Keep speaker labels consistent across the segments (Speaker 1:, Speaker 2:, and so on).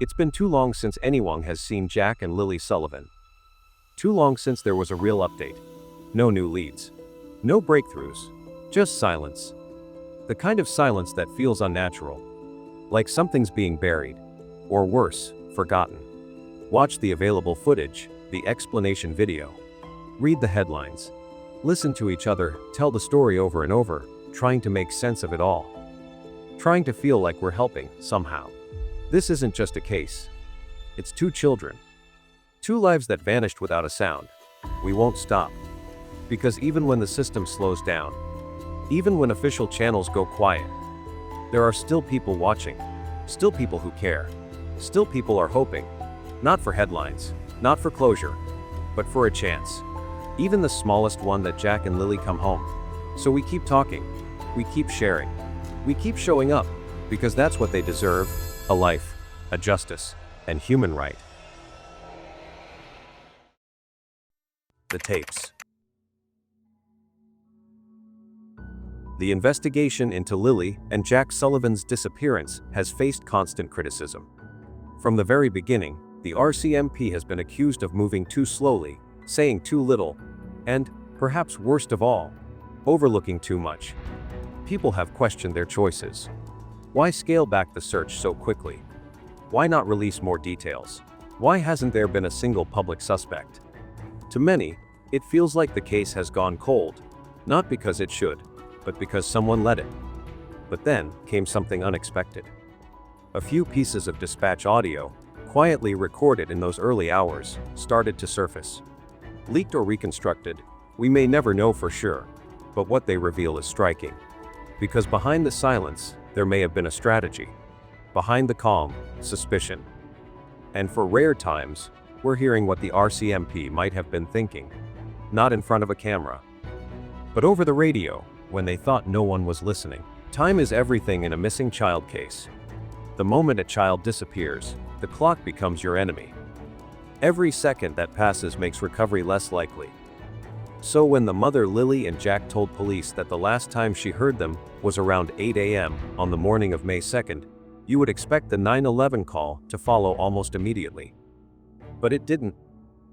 Speaker 1: It's been too long since anyone has seen Jack and Lily Sullivan. Too long since there was a real update. No new leads. No breakthroughs. Just silence. The kind of silence that feels unnatural. Like something's being buried. Or worse, forgotten. Watch the available footage, the explanation video. Read the headlines. Listen to each other tell the story over and over, trying to make sense of it all. Trying to feel like we're helping, somehow. This isn't just a case. It's two children. Two lives that vanished without a sound. We won't stop. Because even when the system slows down, even when official channels go quiet, there are still people watching. Still people who care. Still people are hoping. Not for headlines, not for closure, but for a chance. Even the smallest one that Jack and Lily come home. So we keep talking. We keep sharing. We keep showing up, because that's what they deserve. A life, a justice, and human right. The tapes. The investigation into Lily and Jack Sullivan's disappearance has faced constant criticism. From the very beginning, the RCMP has been accused of moving too slowly, saying too little, and, perhaps worst of all, overlooking too much. People have questioned their choices. Why scale back the search so quickly? Why not release more details? Why hasn't there been a single public suspect? To many, it feels like the case has gone cold, not because it should, but because someone let it. But then came something unexpected. A few pieces of dispatch audio, quietly recorded in those early hours, started to surface. Leaked or reconstructed, we may never know for sure, but what they reveal is striking. Because behind the silence, there may have been a strategy. Behind the calm, suspicion. And for rare times, we're hearing what the RCMP might have been thinking. Not in front of a camera, but over the radio, when they thought no one was listening. Time is everything in a missing child case. The moment a child disappears, the clock becomes your enemy. Every second that passes makes recovery less likely. So when the mother Lily and Jack told police that the last time she heard them was around 8 a.m. on the morning of May 2nd, you would expect the 911 call to follow almost immediately. But it didn't.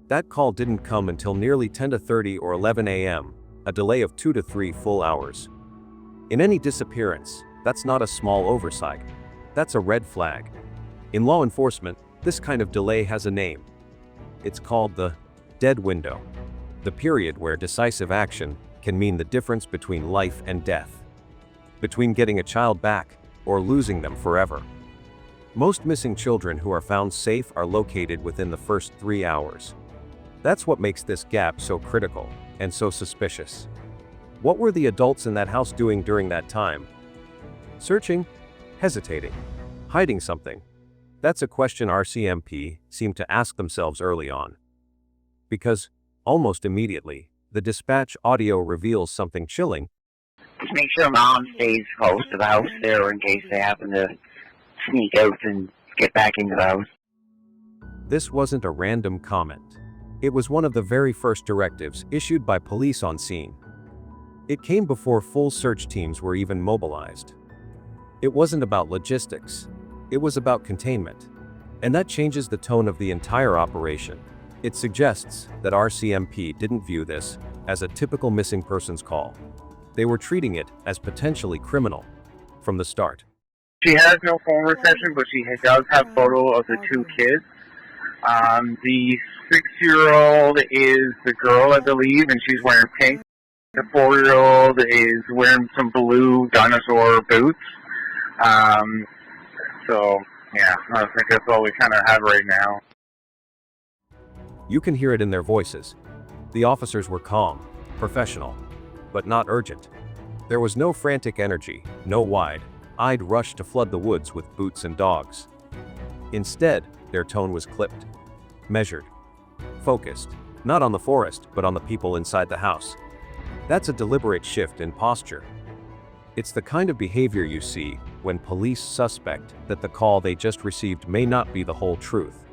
Speaker 1: That call didn't come until nearly 10:30 or 11 a.m., a delay of 2 to 3 full hours. In any disappearance, that's not a small oversight. That's a red flag. In law enforcement, this kind of delay has a name. It's called the dead window. The period where decisive action can mean the difference between life and death. Between getting a child back or losing them forever. Most missing children who are found safe are located within the first 3 hours. That's what makes this gap so critical and so suspicious. What were the adults in that house doing during that time? Searching? Hesitating? Hiding something? That's a question RCMP seemed to ask themselves early on. Because, almost immediately, the dispatch audio reveals something chilling.
Speaker 2: Just make sure mom stays close to the house there in case they happen to sneak out and get back into the house.
Speaker 1: This wasn't a random comment. It was one of the very first directives issued by police on scene. It came before full search teams were even mobilized. It wasn't about logistics. It was about containment. And that changes the tone of the entire operation. It suggests that RCMP didn't view this as a typical missing persons call. They were treating it as potentially criminal from the start.
Speaker 3: She has no phone reception, but she does have photo of the two kids. The 6-year-old is the girl, I believe, and she's wearing pink. The 4-year-old is wearing some blue dinosaur boots. So, yeah, I think that's all we kind of have right now.
Speaker 1: You can hear it in their voices. The officers were calm, professional, but not urgent. There was no frantic energy, no wide-eyed rush to flood the woods with boots and dogs. Instead, their tone was clipped, measured, focused, not on the forest, but on the people inside the house. That's a deliberate shift in posture. It's the kind of behavior you see when police suspect that the call they just received may not be the whole truth.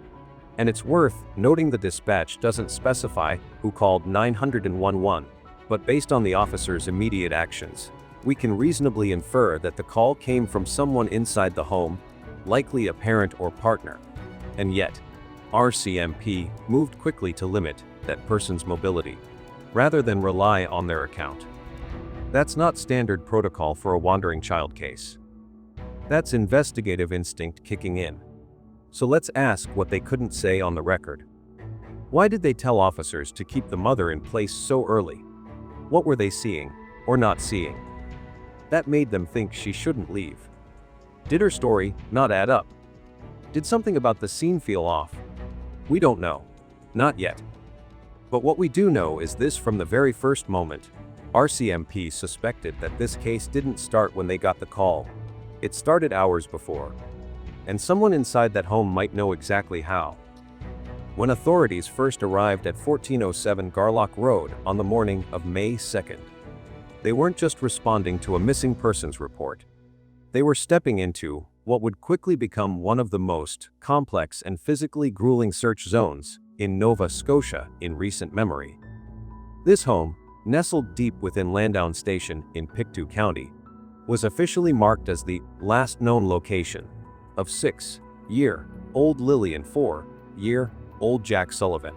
Speaker 1: And it's worth noting the dispatch doesn't specify who called 911, but based on the officer's immediate actions, we can reasonably infer that the call came from someone inside the home, likely a parent or partner. And yet, RCMP moved quickly to limit that person's mobility, rather than rely on their account. That's not standard protocol for a wandering child case. That's investigative instinct kicking in. So let's ask what they couldn't say on the record. Why did they tell officers to keep the mother in place so early? What were they seeing, or not seeing, that made them think she shouldn't leave? Did her story not add up? Did something about the scene feel off? We don't know. Not yet. But what we do know is this: from the very first moment, RCMP suspected that this case didn't start when they got the call. It started hours before. And someone inside that home might know exactly how. When authorities first arrived at 1407 Garlock Road on the morning of May 2nd, they weren't just responding to a missing persons report. They were stepping into what would quickly become one of the most complex and physically grueling search zones in Nova Scotia in recent memory. This home, nestled deep within Landown Station in Pictou County, was officially marked as the last known location of 6-year-old Lily and 4-year-old Jack Sullivan.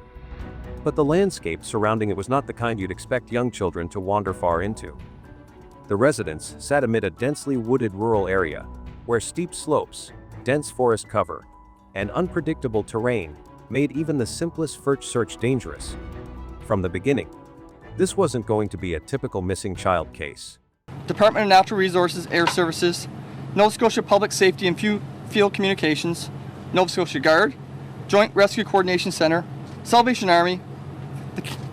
Speaker 1: But the landscape surrounding it was not the kind you'd expect young children to wander far into. The residents sat amid a densely wooded rural area, where steep slopes, dense forest cover, and unpredictable terrain made even the simplest search dangerous. From the beginning, this wasn't going to be a typical missing child case.
Speaker 4: Department of Natural Resources, Air Services, Nova Scotia Public Safety and Field Communications, Nova Scotia Guard, Joint Rescue Coordination Center, Salvation Army,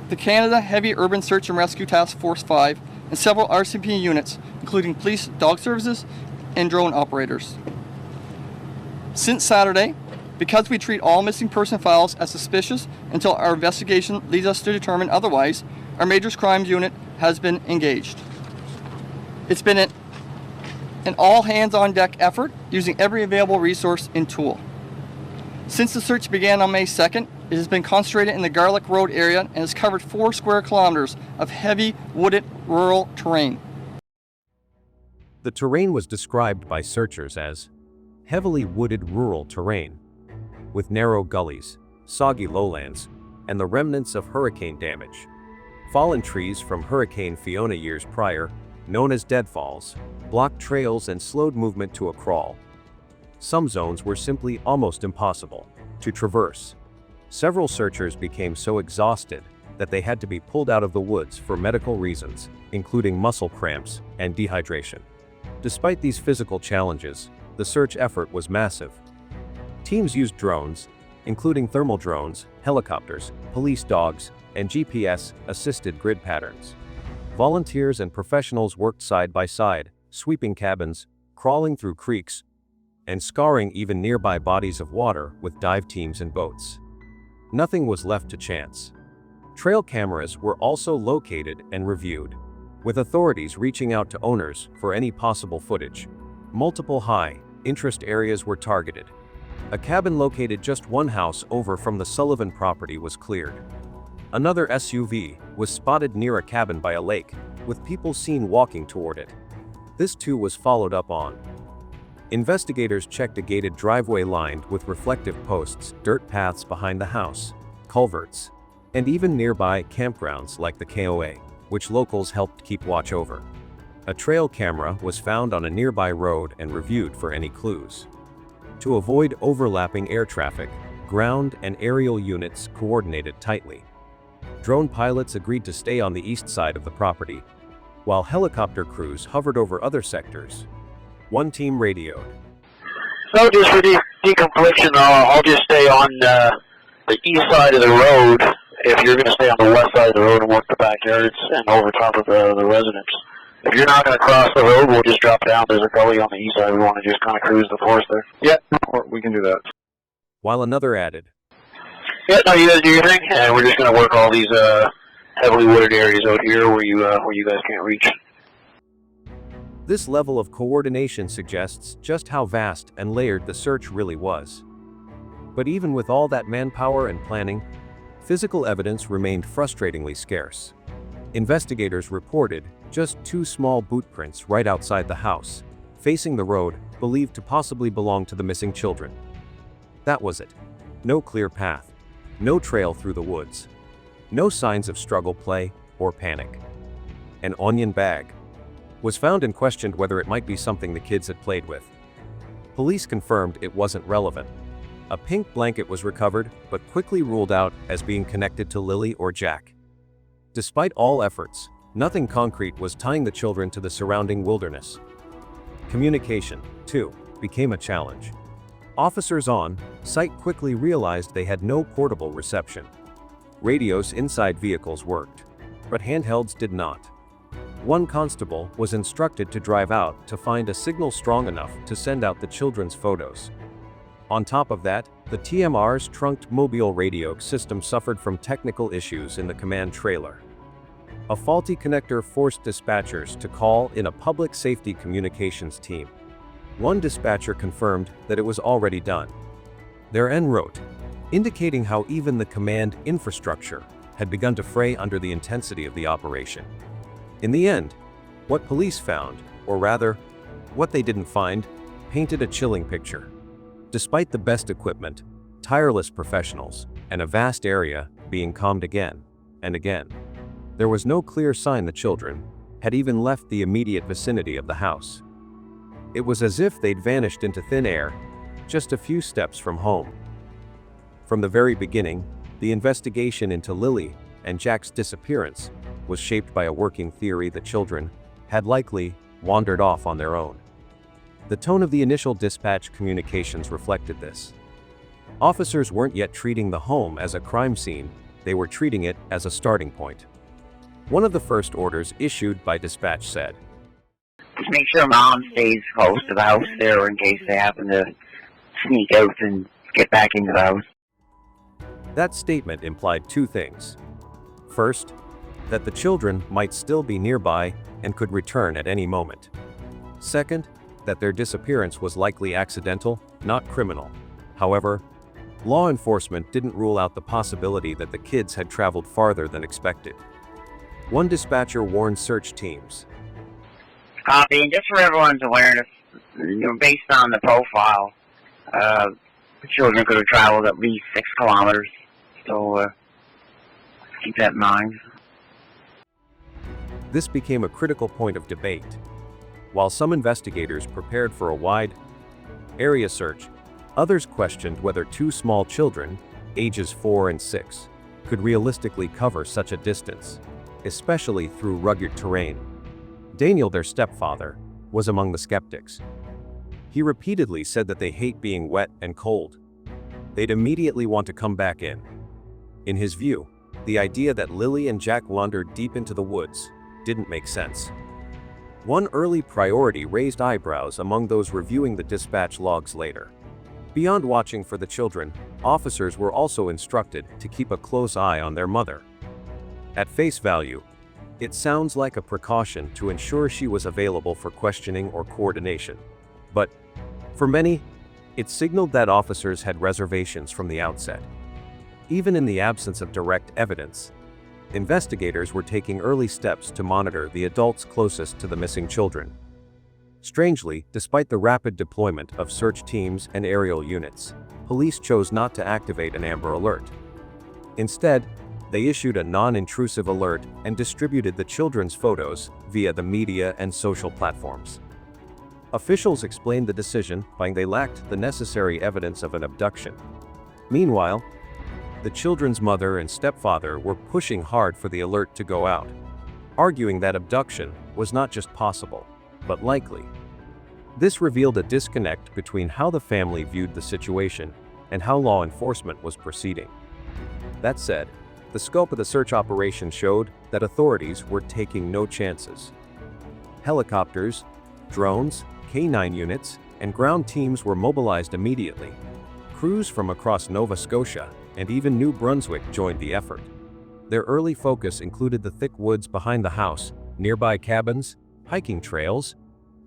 Speaker 4: the Canada Heavy Urban Search and Rescue Task Force 5, and several RCMP units, including police, dog services, and drone operators. Since Saturday, because we treat all missing person files as suspicious until our investigation leads us to determine otherwise, our Major Crimes Unit has been engaged. It's been an all-hands-on-deck effort using every available resource and tool. Since the search began on May 2nd, it has been concentrated in the Garlock Road area and has covered 4 square kilometers of heavy, wooded, rural terrain.
Speaker 1: The terrain was described by searchers as heavily wooded rural terrain, with narrow gullies, soggy lowlands, and the remnants of hurricane damage. Fallen trees from Hurricane Fiona years prior, known as deadfalls, blocked trails and slowed movement to a crawl. Some zones were simply almost impossible to traverse. Several searchers became so exhausted that they had to be pulled out of the woods for medical reasons, including muscle cramps and dehydration. Despite these physical challenges, the search effort was massive. Teams used drones, including thermal drones, helicopters, police dogs, and GPS-assisted grid patterns. Volunteers and professionals worked side by side, sweeping cabins, crawling through creeks, and scouring even nearby bodies of water with dive teams and boats. Nothing was left to chance. Trail cameras were also located and reviewed, with authorities reaching out to owners for any possible footage. Multiple high-interest areas were targeted. A cabin located just 1 house over from the Sullivan property was cleared. Another SUV was spotted near a cabin by a lake, with people seen walking toward it. This too was followed up on. Investigators checked a gated driveway lined with reflective posts, dirt paths behind the house, culverts, and even nearby campgrounds like the KOA, which locals helped keep watch over. A trail camera was found on a nearby road and reviewed for any clues. To avoid overlapping air traffic, ground and aerial units coordinated tightly. Drone pilots agreed to stay on the east side of the property, while helicopter crews hovered over other sectors. One team radioed.
Speaker 5: So just for deconfliction, I'll just stay on the east side of the road if you're going to stay on the west side of the road and work the backyards and over top of the residents. If you're not going to cross the road, we'll just drop down. There's a gully on the east side. We want to just kind of cruise the forest there.
Speaker 3: Yeah, we can do that.
Speaker 1: While another added.
Speaker 5: Yeah, no, you guys do your thing, and we're just going to work all these heavily wooded areas out here where you guys can't reach.
Speaker 1: This level of coordination suggests just how vast and layered the search really was. But even with all that manpower and planning, physical evidence remained frustratingly scarce. Investigators reported just 2 small boot prints right outside the house, facing the road, believed to possibly belong to the missing children. That was it. No clear path. No trail through the woods. No signs of struggle play or panic. An onion bag was found and questioned whether it might be something the kids had played with. Police confirmed it wasn't relevant. A pink blanket was recovered, but quickly ruled out as being connected to Lily or Jack. Despite all efforts, nothing concrete was tying the children to the surrounding wilderness. Communication, too, became a challenge. Officers on site quickly realized they had no portable reception. Radios inside vehicles worked, but handhelds did not. One constable was instructed to drive out to find a signal strong enough to send out the children's photos. On top of that, the TMR's trunked mobile radio system suffered from technical issues in the command trailer. A faulty connector forced dispatchers to call in a public safety communications team. One dispatcher confirmed that it was already done. Their en route, indicating how even the command infrastructure had begun to fray under the intensity of the operation. In the end, what police found, or rather, what they didn't find, painted a chilling picture. Despite the best equipment, tireless professionals, and a vast area being combed again and again, there was no clear sign the children had even left the immediate vicinity of the house. It was as if they'd vanished into thin air, just a few steps from home. From the very beginning, the investigation into Lily and Jack's disappearance was shaped by a working theory that children had likely wandered off on their own. The tone of the initial dispatch communications reflected this. Officers weren't yet treating the home as a crime scene, they were treating it as a starting point. One of the first orders issued by dispatch said,
Speaker 2: Just make sure Mom stays close to the house there in case they happen to sneak out and get back into the house.
Speaker 1: That statement implied two things. First, that the children might still be nearby and could return at any moment. Second, that their disappearance was likely accidental, not criminal. However, law enforcement didn't rule out the possibility that the kids had traveled farther than expected. One dispatcher warned search teams.
Speaker 2: Copy, and just for everyone's awareness, based on the profile, the children could have traveled at least 6 kilometers, so keep that in mind.
Speaker 1: This became a critical point of debate. While some investigators prepared for a wide area search, others questioned whether 2 small children, ages 4 and 6, could realistically cover such a distance, especially through rugged terrain. Daniel, their stepfather, was among the skeptics. He repeatedly said that they hate being wet and cold. They'd immediately want to come back in. In his view, the idea that Lily and Jack wandered deep into the woods didn't make sense. One early priority raised eyebrows among those reviewing the dispatch logs later. Beyond watching for the children, officers were also instructed to keep a close eye on their mother. At face value, it sounds like a precaution to ensure she was available for questioning or coordination. But for many, it signaled that officers had reservations from the outset. Even in the absence of direct evidence, investigators were taking early steps to monitor the adults closest to the missing children. Strangely, despite the rapid deployment of search teams and aerial units, police chose not to activate an Amber Alert. Instead, they issued a non-intrusive alert and distributed the children's photos via the media and social platforms. Officials explained the decision by saying they lacked the necessary evidence of an abduction. Meanwhile, the children's mother and stepfather were pushing hard for the alert to go out, arguing that abduction was not just possible, but likely. This revealed a disconnect between how the family viewed the situation and how law enforcement was proceeding. That said, the scope of the search operation showed that authorities were taking no chances. Helicopters, drones, K-9 units, and ground teams were mobilized immediately. Crews from across Nova Scotia and even New Brunswick joined the effort. Their early focus included the thick woods behind the house, nearby cabins, hiking trails,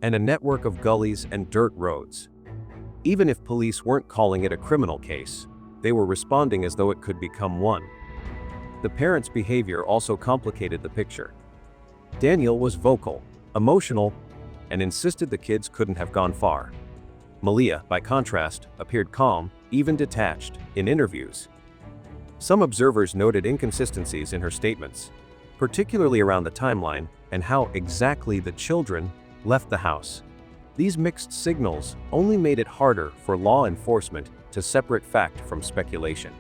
Speaker 1: and a network of gullies and dirt roads. Even if police weren't calling it a criminal case, they were responding as though it could become one. The parents' behavior also complicated the picture. Daniel was vocal, emotional, and insisted the kids couldn't have gone far. Malia, by contrast, appeared calm, even detached, in interviews. Some observers noted inconsistencies in her statements, particularly around the timeline and how exactly the children left the house. These mixed signals only made it harder for law enforcement to separate fact from speculation.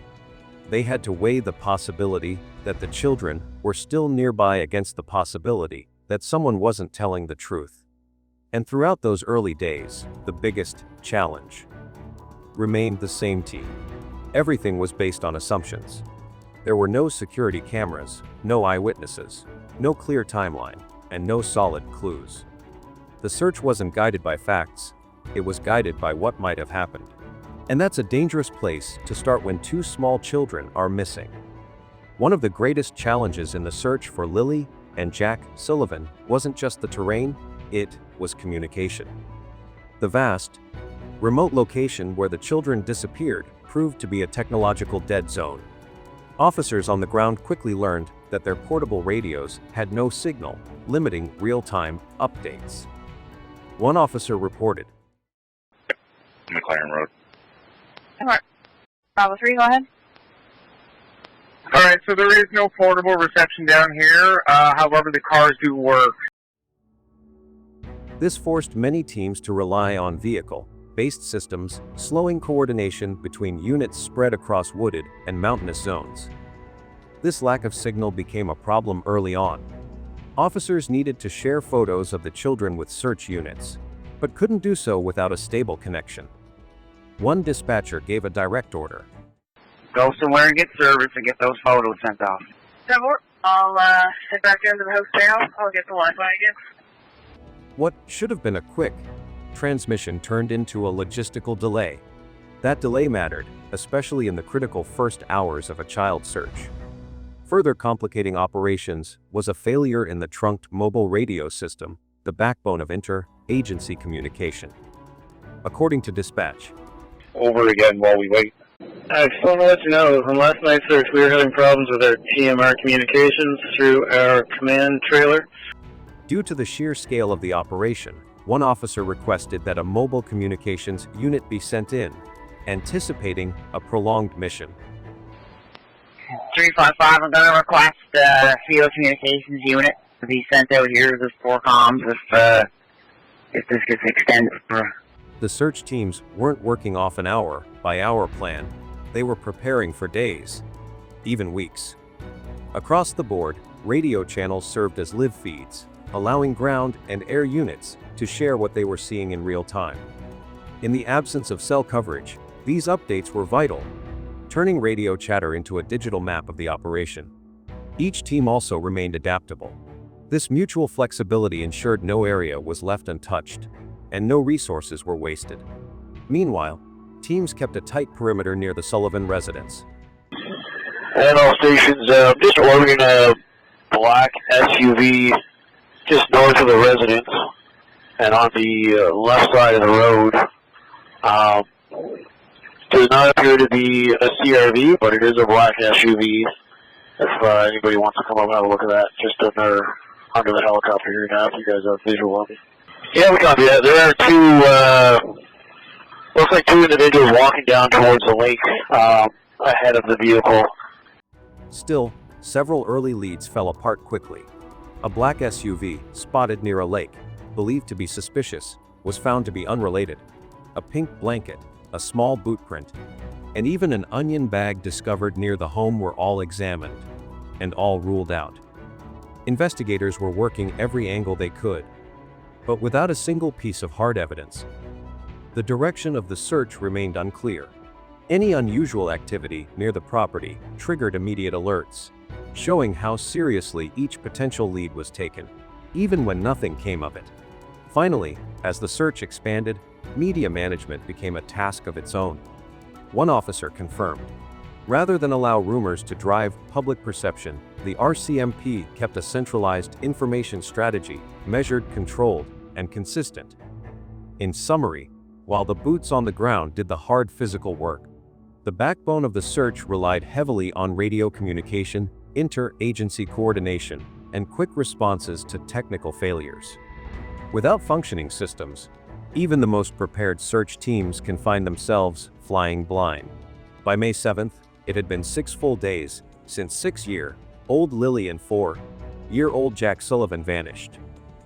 Speaker 1: They had to weigh the possibility that the children were still nearby against the possibility that someone wasn't telling the truth. And throughout those early days, the biggest challenge remained the same team. Everything was based on assumptions. There were no security cameras, no eyewitnesses, no clear timeline, and no solid clues. The search wasn't guided by facts, it was guided by what might have happened. And that's a dangerous place to start when two small children are missing. One of the greatest challenges in the search for Lily and Jack Sullivan wasn't just the terrain, it was communication. The vast, remote location where the children disappeared proved to be a technological dead zone. Officers on the ground quickly learned that their portable radios had no signal, limiting real-time updates. One officer reported,
Speaker 3: McLaren Road.
Speaker 6: Alright. Bravo 3, go ahead.
Speaker 3: Alright, so there is no portable reception down here. However, the cars do work.
Speaker 1: This forced many teams to rely on vehicle-based systems, slowing coordination between units spread across wooded and mountainous zones. This lack of signal became a problem early on. Officers needed to share photos of the children with search units, but couldn't do so without a stable connection. One dispatcher gave a direct order.
Speaker 2: Go somewhere and get service and get those photos sent off.
Speaker 6: I'll head back into the hotel. I'll get the Wi-Fi again.
Speaker 1: What should have been a quick transmission turned into a logistical delay. That delay mattered, especially in the critical first hours of a child search. Further complicating operations was a failure in the trunked mobile radio system, the backbone of inter-agency communication. According to dispatch,
Speaker 5: Over again while we wait. I just want to let you know, on last night's search, we were having problems with our TMR communications through our command trailer.
Speaker 1: due to the sheer scale of the operation, one officer requested that a mobile communications unit be sent in, anticipating a prolonged mission.
Speaker 2: 355, I'm going to request a field communications unit to be sent out here to the 4 comms if this gets extended for...
Speaker 1: The search teams weren't working off an hour-by-hour plan. They were preparing for days, even weeks. Across the board, radio channels served as live feeds, allowing ground and air units to share what they were seeing in real time. In the absence of cell coverage, these updates were vital, turning radio chatter into a digital map of the operation. Each team also remained adaptable. This mutual flexibility ensured no area was left untouched, and no resources were wasted. Meanwhile, teams kept a tight perimeter near the Sullivan residence.
Speaker 5: And all stations, just ordering a black SUV just north of the residence and on the left side of the road. Does not appear to be a CRV, but it is a black SUV. If anybody wants to come up and have a look at that, just under the helicopter here now, if you guys have visual of it. Yeah, we copy that. There are looks like two individuals walking down towards the lake ahead of the vehicle.
Speaker 1: Still, several early leads fell apart quickly. A black SUV, spotted near a lake, believed to be suspicious, was found to be unrelated. A pink blanket, a small boot print, and even an onion bag discovered near the home were all examined, and all ruled out. Investigators were working every angle they could, but without a single piece of hard evidence. The direction of the search remained unclear. Any unusual activity near the property triggered immediate alerts, showing how seriously each potential lead was taken, even when nothing came of it. Finally, as the search expanded, media management became a task of its own. One officer confirmed, rather than allow rumors to drive public perception, the RCMP kept a centralized information strategy, measured, controlled, and consistent. In summary, while the boots on the ground did the hard physical work, the backbone of the search relied heavily on radio communication, inter-agency coordination, and quick responses to technical failures. Without functioning systems, Even the most prepared search teams can find themselves flying blind. By May 7th, it had been 6 full days since 6-year-old Lily and 4-year-old Jack Sullivan vanished.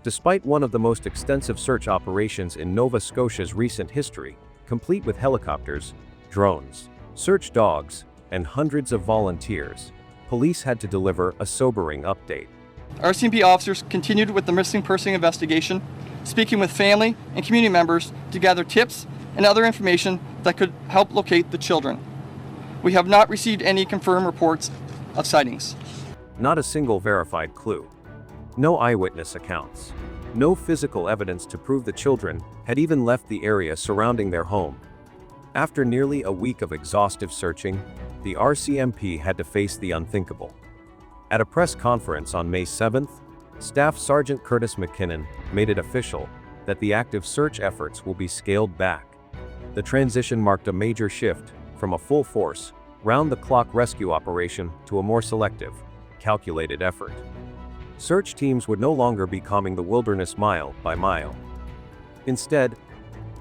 Speaker 1: Despite one of the most extensive search operations in Nova Scotia's recent history, complete with helicopters, drones, search dogs, and hundreds of volunteers, police had to deliver a sobering update.
Speaker 4: RCMP officers continued with the missing person investigation, speaking with family and community members to gather tips and other information that could help locate the children. We have not received any confirmed reports of sightings.
Speaker 1: Not a single verified clue. No eyewitness accounts. No physical evidence to prove the children had even left the area surrounding their home. After nearly a week of exhaustive searching, the RCMP had to face the unthinkable. At a press conference on May 7th, Staff Sergeant Curtis McKinnon made it official that the active search efforts will be scaled back. The transition marked a major shift from a full-force, round-the-clock rescue operation to a more selective, calculated effort. Search teams would no longer be combing the wilderness mile by mile. Instead,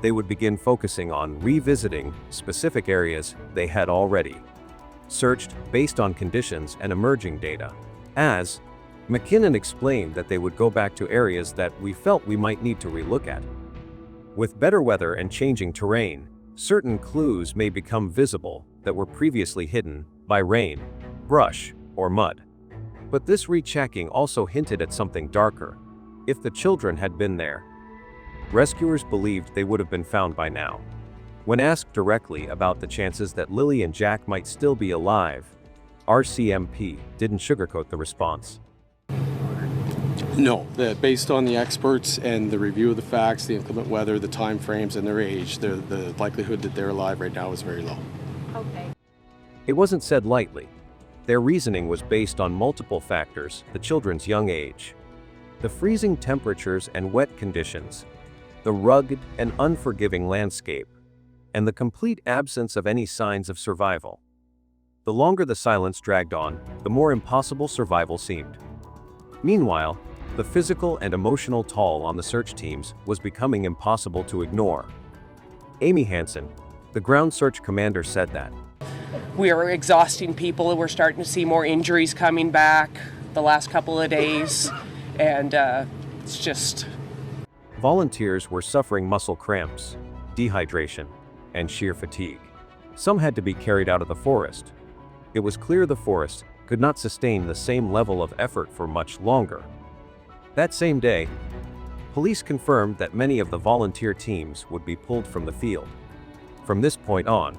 Speaker 1: they would begin focusing on revisiting specific areas they had already searched based on conditions and emerging data. As McKinnon explained that they would go back to areas that we felt we might need to relook at. With better weather and changing terrain, certain clues may become visible that were previously hidden by rain, brush, or mud. But this rechecking also hinted at something darker. If the children had been there, rescuers believed they would have been found by now. When asked directly about the chances that Lily and Jack might still be alive, RCMP didn't sugarcoat the response.
Speaker 7: No, based on the experts and the review of the facts, the inclement weather, the time frames, and their age, the likelihood that they're alive right now is very low.
Speaker 6: Okay.
Speaker 1: It wasn't said lightly. Their reasoning was based on multiple factors: the children's young age, the freezing temperatures and wet conditions, the rugged and unforgiving landscape, and the complete absence of any signs of survival. The longer the silence dragged on, the more impossible survival seemed. Meanwhile, the physical and emotional toll on the search teams was becoming impossible to ignore. Amy Hansen, the ground search commander, said that
Speaker 8: we are exhausting people and we're starting to see more injuries coming back the last couple of days, and it's just...
Speaker 1: Volunteers were suffering muscle cramps, dehydration, and sheer fatigue. Some had to be carried out of the forest. It was clear the forest could not sustain the same level of effort for much longer. That same day, police confirmed that many of the volunteer teams would be pulled from the field. From this point on,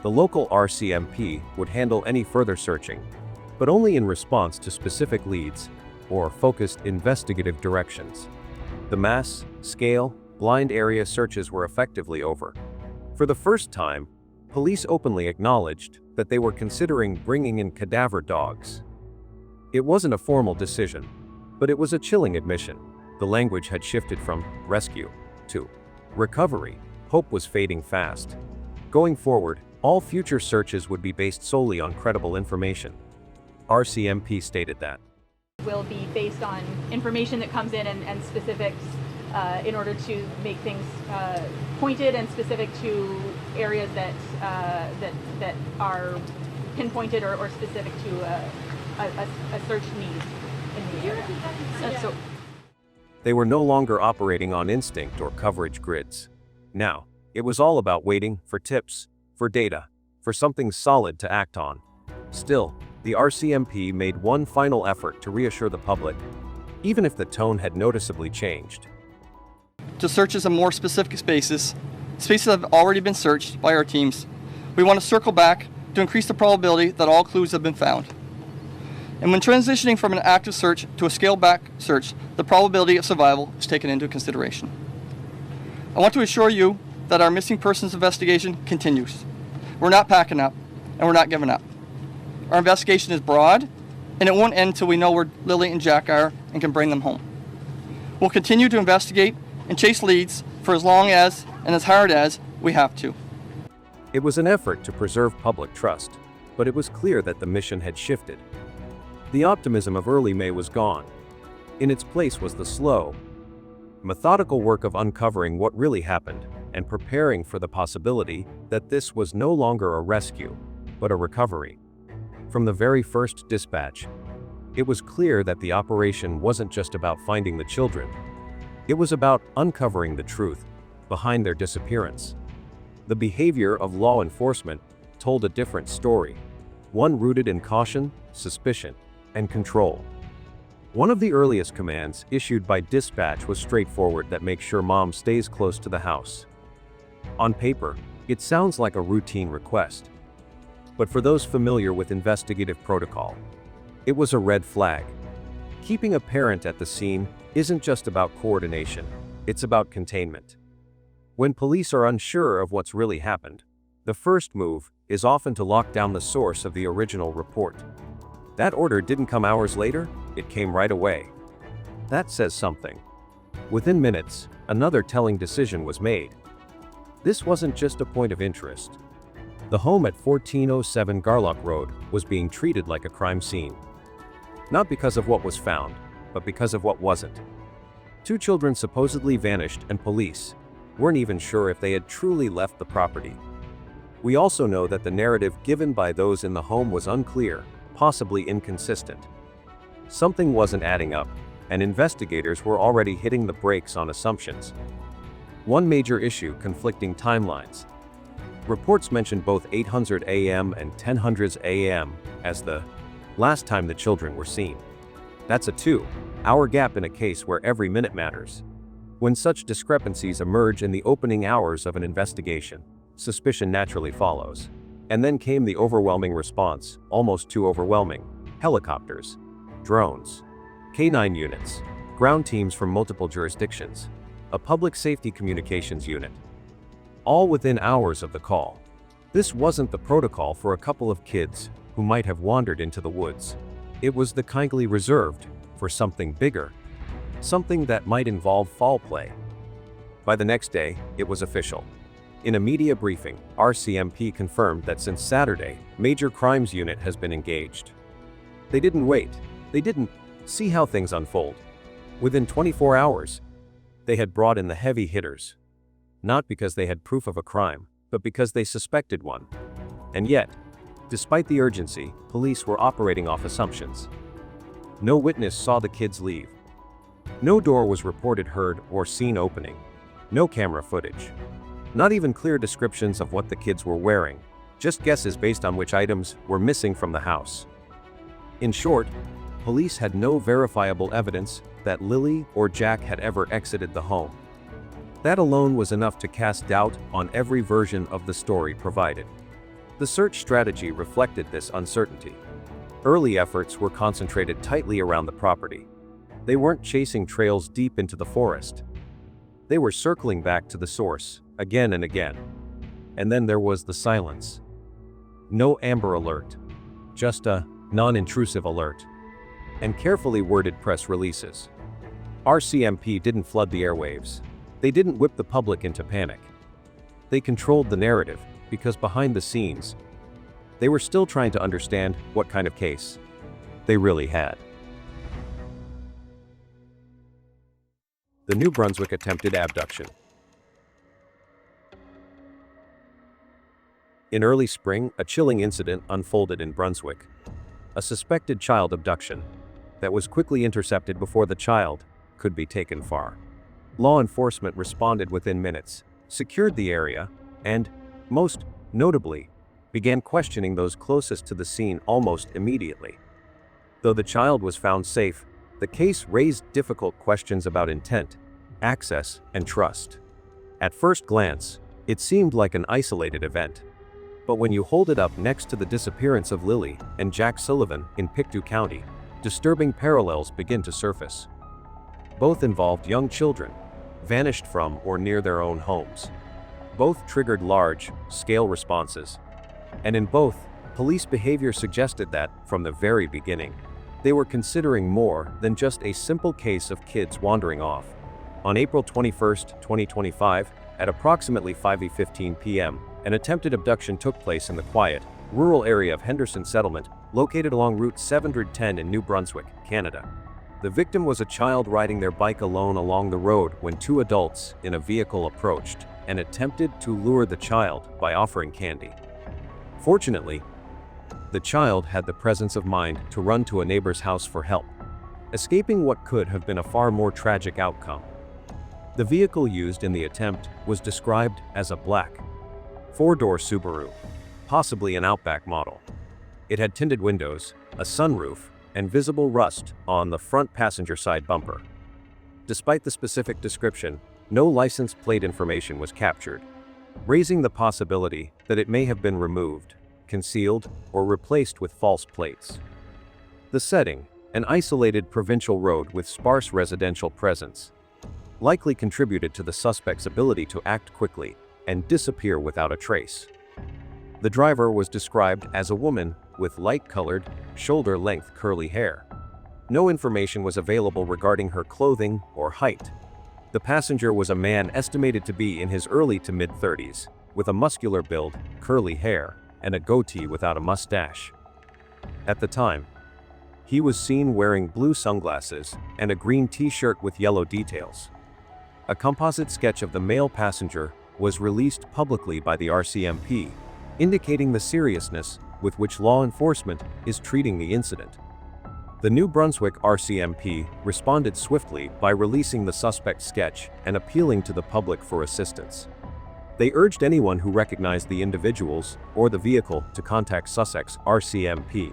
Speaker 1: the local RCMP would handle any further searching, but only in response to specific leads or focused investigative directions. The mass-scale, blind area searches were effectively over. For the first time, police openly acknowledged that they were considering bringing in cadaver dogs. It wasn't a formal decision, but it was a chilling admission. The language had shifted from rescue to recovery. Hope was fading fast. Going forward, all future searches would be based solely on credible information. RCMP stated that
Speaker 9: will be based on information that comes in and specifics in order to make things pointed and specific to areas that are pinpointed or specific to a search need in the area. So
Speaker 1: they were no longer operating on instinct or coverage grids. Now, it was all about waiting for tips, for data, for something solid to act on. Still, the RCMP made one final effort to reassure the public, even if the tone had noticeably changed.
Speaker 4: To searches in more specific spaces that have already been searched by our teams, we want to circle back to increase the probability that all clues have been found. And when transitioning from an active search to a scaled-back search, the probability of survival is taken into consideration. I want to assure you that our missing persons investigation continues. We're not packing up, and we're not giving up. Our investigation is broad, and it won't end until we know where Lily and Jack are and can bring them home. We'll continue to investigate and chase leads for as long as and as hard as we have to.
Speaker 1: It was an effort to preserve public trust, but it was clear that the mission had shifted. The optimism of early May was gone. In its place was the slow, methodical work of uncovering what really happened and preparing for the possibility that this was no longer a rescue, but a recovery. From the very first dispatch, it was clear that the operation wasn't just about finding the children. It was about uncovering the truth behind their disappearance. The behavior of law enforcement told a different story, one rooted in caution, suspicion, and control. One of the earliest commands issued by dispatch was straightforward: that make sure mom stays close to the house. On paper, it sounds like a routine request. But for those familiar with investigative protocol, it was a red flag. Keeping a parent at the scene isn't just about coordination, it's about containment. When police are unsure of what's really happened, the first move is often to lock down the source of the original report. That order didn't come hours later, it came right away. That says something. Within minutes, another telling decision was made. This wasn't just a point of interest. The home at 1407 Garlock Road was being treated like a crime scene. Not because of what was found, but because of what wasn't. 2 children supposedly vanished, and police weren't even sure if they had truly left the property. We also know that the narrative given by those in the home was unclear, possibly inconsistent. Something wasn't adding up, and investigators were already hitting the brakes on assumptions. One major issue: conflicting timelines. Reports mentioned both 800 a.m. and 1000 a.m. as the last time the children were seen. That's a 2-hour gap in a case where every minute matters. When such discrepancies emerge in the opening hours of an investigation, suspicion naturally follows. And then came the overwhelming response, almost too overwhelming: helicopters, drones, K-9 units, ground teams from multiple jurisdictions, a public safety communications unit. All within hours of the call. This wasn't the protocol for a couple of kids who might have wandered into the woods. It was the kindly reserved for something bigger, something that might involve foul play. By the next day, it was official. In a media briefing, RCMP confirmed that since Saturday, Major Crimes Unit has been engaged. They didn't wait. They didn't see how things unfold. Within 24 hours, they had brought in the heavy hitters. Not because they had proof of a crime, but because they suspected one. And yet, despite the urgency, police were operating off assumptions. No witness saw the kids leave. No door was reported heard or seen opening. No camera footage. Not even clear descriptions of what the kids were wearing, just guesses based on which items were missing from the house. In short, police had no verifiable evidence that Lily or Jack had ever exited the home. That alone was enough to cast doubt on every version of the story provided. The search strategy reflected this uncertainty. Early efforts were concentrated tightly around the property. They weren't chasing trails deep into the forest. They were circling back to the source, again and again. And then there was the silence. No Amber Alert. Just a non-intrusive alert. And carefully worded press releases. RCMP didn't flood the airwaves. They didn't whip the public into panic. They controlled the narrative, because behind the scenes, they were still trying to understand what kind of case they really had. The New Brunswick attempted abduction. In early spring, a chilling incident unfolded in Brunswick. A suspected child abduction that was quickly intercepted before the child could be taken far. Law enforcement responded within minutes, secured the area, and, most notably, began questioning those closest to the scene almost immediately. Though the child was found safe, the case raised difficult questions about intent, access, and trust. At first glance, it seemed like an isolated event. But when you hold it up next to the disappearance of Lily and Jack Sullivan in Pictou County, disturbing parallels begin to surface. Both involved young children, vanished from or near their own homes. Both triggered large-scale responses. And in both, police behavior suggested that, from the very beginning, they were considering more than just a simple case of kids wandering off. On April 21, 2025, at approximately 5:15 p.m., an attempted abduction took place in the quiet, rural area of Henderson Settlement, located along Route 710 in New Brunswick, Canada. The victim was a child riding their bike alone along the road when two adults in a vehicle approached and attempted to lure the child by offering candy. Fortunately, the child had the presence of mind to run to a neighbor's house for help, escaping what could have been a far more tragic outcome. The vehicle used in the attempt was described as a black, four-door Subaru, possibly an Outback model. It had tinted windows, a sunroof, and visible rust on the front passenger side bumper. Despite the specific description, no license plate information was captured, raising the possibility that it may have been removed, concealed, or replaced with false plates. The setting, an isolated provincial road with sparse residential presence, likely contributed to the suspect's ability to act quickly and disappear without a trace. The driver was described as a woman with light-colored, shoulder-length curly hair. No information was available regarding her clothing or height. The passenger was a man estimated to be in his early to mid-30s, with a muscular build, curly hair, and a goatee without a mustache. At the time, he was seen wearing blue sunglasses and a green t-shirt with yellow details. A composite sketch of the male passenger was released publicly by the RCMP, indicating the seriousness with which law enforcement is treating the incident. The New Brunswick RCMP responded swiftly by releasing the suspect sketch and appealing to the public for assistance. They urged anyone who recognized the individuals or the vehicle to contact Sussex RCMP.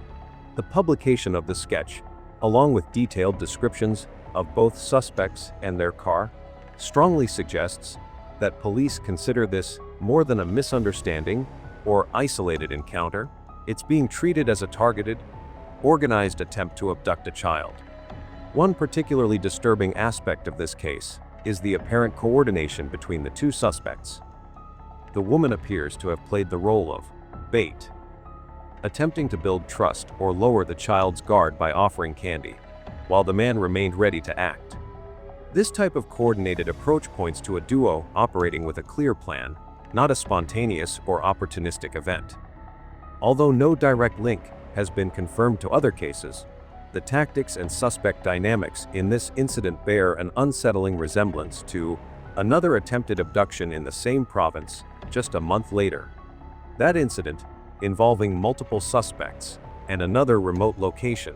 Speaker 1: The publication of the sketch, along with detailed descriptions of both suspects and their car, strongly suggests that police consider this more than a misunderstanding or isolated encounter. It's being treated as a targeted, organized attempt to abduct a child. One particularly disturbing aspect of this case is the apparent coordination between the two suspects. The woman appears to have played the role of bait, attempting to build trust or lower the child's guard by offering candy, while the man remained ready to act. This type of coordinated approach points to a duo operating with a clear plan, not a spontaneous or opportunistic event. Although no direct link has been confirmed to other cases, the tactics and suspect dynamics in this incident bear an unsettling resemblance to another attempted abduction in the same province just a month later. That incident, involving multiple suspects and another remote location,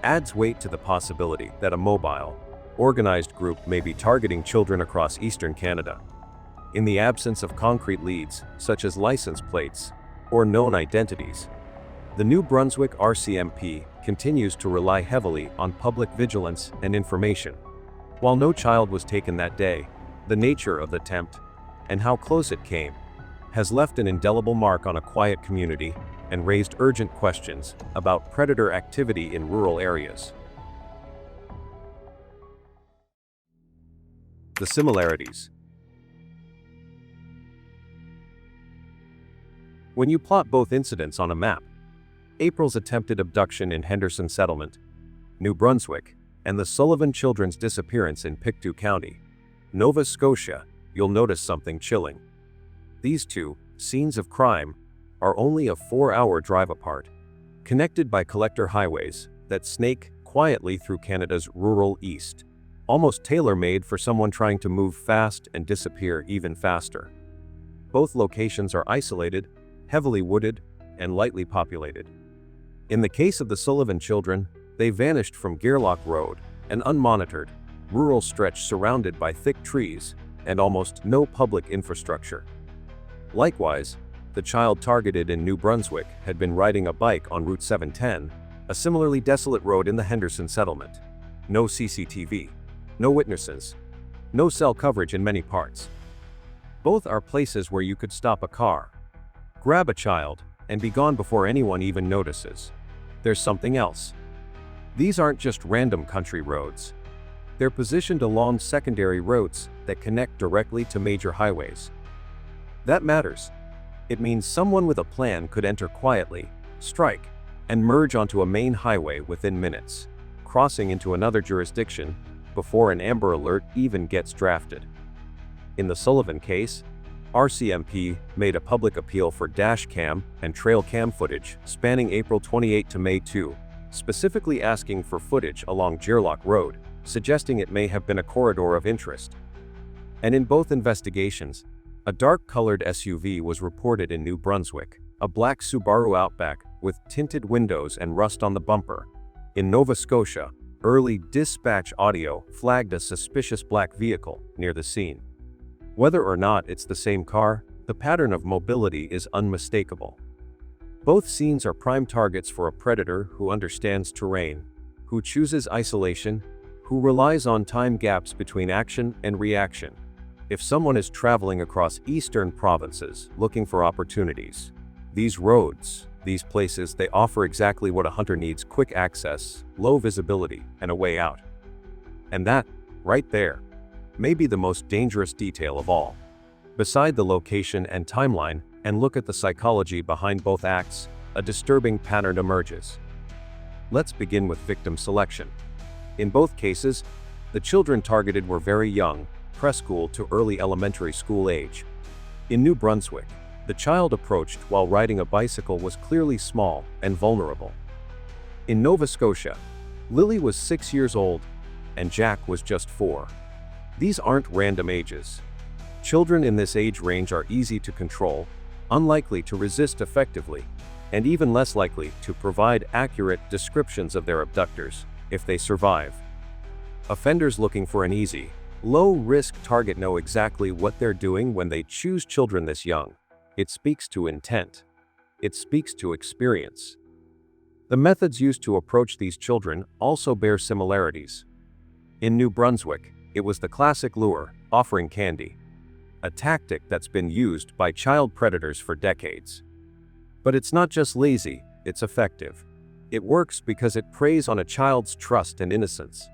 Speaker 1: adds weight to the possibility that a mobile, organized group may be targeting children across eastern Canada. In the absence of concrete leads, such as license plates or known identities, the New Brunswick RCMP continues to rely heavily on public vigilance and information. While no child was taken that day, the nature of the attempt and how close it came has left an indelible mark on a quiet community and raised urgent questions about predator activity in rural areas. The similarities. When you plot both incidents on a map, April's attempted abduction in Henderson Settlement, New Brunswick, and the Sullivan children's disappearance in Pictou County, Nova Scotia, you'll notice something chilling. These two scenes of crime are only a 4-hour drive apart, connected by collector highways that snake quietly through Canada's rural east, almost tailor-made for someone trying to move fast and disappear even faster. Both locations are isolated, heavily wooded, and lightly populated. In the case of the Sullivan children, they vanished from Gairloch Road, an unmonitored, rural stretch surrounded by thick trees and almost no public infrastructure. Likewise, the child targeted in New Brunswick had been riding a bike on Route 710, a similarly desolate road in the Henderson settlement. No CCTV, no witnesses, no cell coverage in many parts. Both are places where you could stop a car, grab a child, and be gone before anyone even notices. There's something else. These aren't just random country roads. They're positioned along secondary roads that connect directly to major highways. That matters. It means someone with a plan could enter quietly, strike, and merge onto a main highway within minutes, crossing into another jurisdiction before an Amber Alert even gets drafted. In the Sullivan case, RCMP made a public appeal for dash cam and trail cam footage spanning April 28 to May 2, specifically asking for footage along Gerlach Road, suggesting it may have been a corridor of interest. And in both investigations, a dark-colored SUV was reported in New Brunswick, a black Subaru Outback with tinted windows and rust on the bumper. In Nova Scotia, early dispatch audio flagged a suspicious black vehicle near the scene. Whether or not it's the same car, the pattern of mobility is unmistakable. Both scenes are prime targets for a predator who understands terrain, who chooses isolation, who relies on time gaps between action and reaction. If someone is traveling across eastern provinces looking for opportunities, these roads, these places, they offer exactly what a hunter needs: quick access, low visibility, and a way out. And that, right there, may be the most dangerous detail of all. Beside the location and timeline, and look at the psychology behind both acts, a disturbing pattern emerges. Let's begin with victim selection. In both cases, the children targeted were very young, preschool to early elementary school age. In New Brunswick, the child approached while riding a bicycle was clearly small and vulnerable. In Nova Scotia, Lily was 6 years old, and Jack was just 4. These aren't random ages. Children in this age range are easy to control, unlikely to resist effectively, and even less likely to provide accurate descriptions of their abductors if they survive. Offenders looking for an easy, low-risk target know exactly what they're doing when they choose children this young. It speaks to intent. It speaks to experience. The methods used to approach these children also bear similarities. In New Brunswick, it was the classic lure, offering candy, a tactic that's been used by child predators for decades. But it's not just lazy, it's effective. It works because it preys on a child's trust and innocence.